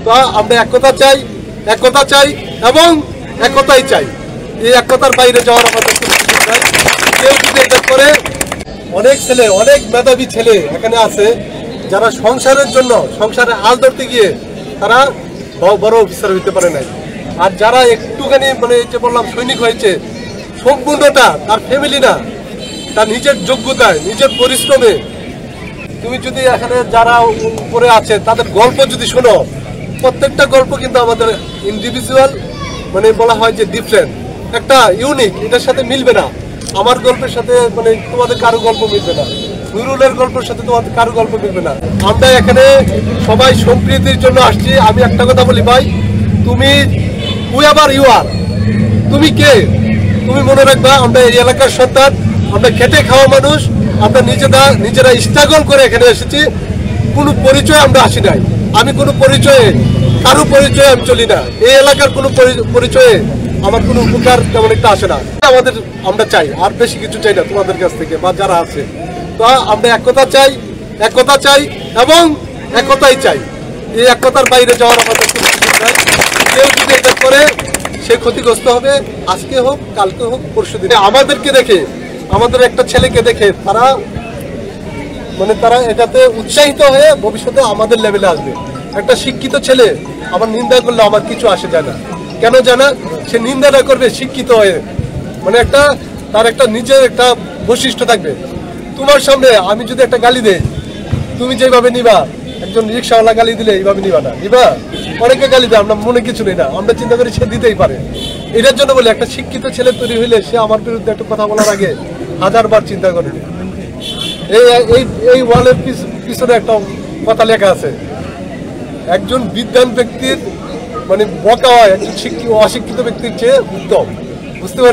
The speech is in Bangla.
তো আমরা একতা চাই এবং একতাই চাই। এই একতার বাইরে যাওয়ার আমাদের কোনো সুযোগ নাই। কেউ যদি এটা করে, অনেক মেধাবী ছেলে এখানে আছে যারা সংসারের জন্য সংসারে হাল ধরতে গিয়ে তারা বড় অফিসার হইতে পারে নাই। আর যারা একটুখানি মানে এই যে বললাম সৈনিক হয়েছে, সম্পূর্ণটা তার ফ্যামিলি না, তার নিজের যোগ্যতায় নিজের পরিশ্রমে। তুমি যদি এখানে যারা উপরে আছে তাদের গল্প যদি শোনো, প্রত্যেকটা গল্প কিন্তু আমাদের ইন্ডিভিজুয়াল, মানে বলা হয় যে ডিফারেন্ট, একটা ইউনিক, এটার সাথে মিলবে না। আমার গল্পের সাথে মানে তোমাদের কারো গল্প মিলবে না, নুরুলের গল্পের সাথে তোমাদের কারো গল্প মিলবে না। আমরা এখানে সবাই সম্প্রীতির জন্য আসছি। আমি একটা কথা বলি ভাই, তুমি হুএভার ইউ আর, তুমি কে, তুমি মনে রাখবা আমরা এই এলাকার সন্তান, আমরা খেটে খাওয়া মানুষ, আমরা নিজেরা স্ট্রাগল করে এখানে এসেছি। কোনো পরিচয় আমরা আসি নাই। আমি কোনো পরিচয়ে, কারো পরিচয়ে আমি চলি না। এই এলাকার কোনো পরিচয়ে আমার কোনো উপকার তেমন একটা আসে না। আমরা চাই, আর বেশি কিছু চাই না তোমাদের কাছ থেকে বা যারা আছে। তো আমরা একতা চাই এবং একতাই চাই। এই একতার বাইরে যাওয়ার আমাদের কোনো সুযোগ নাই। কেউ যদি এটা করে সে ক্ষতিগ্রস্ত হবে, আজকে হোক, কালকে হোক, পরশু দিনে। আমাদেরকে দেখে, আমাদের একটা ছেলেকে দেখে তারা এটাতে উৎসাহিত হয়ে ভবিষ্যতে আমাদের লেভেলে আসবে। একটা শিক্ষিত ছেলে আমার নিন্দা করলে আমার কিছু আসে যায় না। কেন জানা? সে নিন্দাটা করবে শিক্ষিত হয়ে, মানে তার একটা নিজের একটা বৈশিষ্ট্য থাকবে। তোমার সামনে আমি যদি একটা গালি দেই, তুমি যেভাবে নিবা, একজন রিক্সাওয়ালা গালি দিলে এইভাবে নিবা না, নিবা? অনেকে গালি দেয়, আমরা মনে কিছু নেই না, আমরা চিন্তা করি সে দিতেই পারে। এটার জন্য বলি, একটা শিক্ষিত ছেলে তৈরি হইলে সে আমার বিরুদ্ধে একটা কথা বলার আগে 1000বার চিন্তা করে। এই ওয়ালের পিছনে একটা কথা লেখা আছে, একজন বিদ্বান ব্যক্তির মানে বকা হয় একজন অশিক্ষিত ব্যক্তির চেয়ে উত্তম। বুঝতে পারি।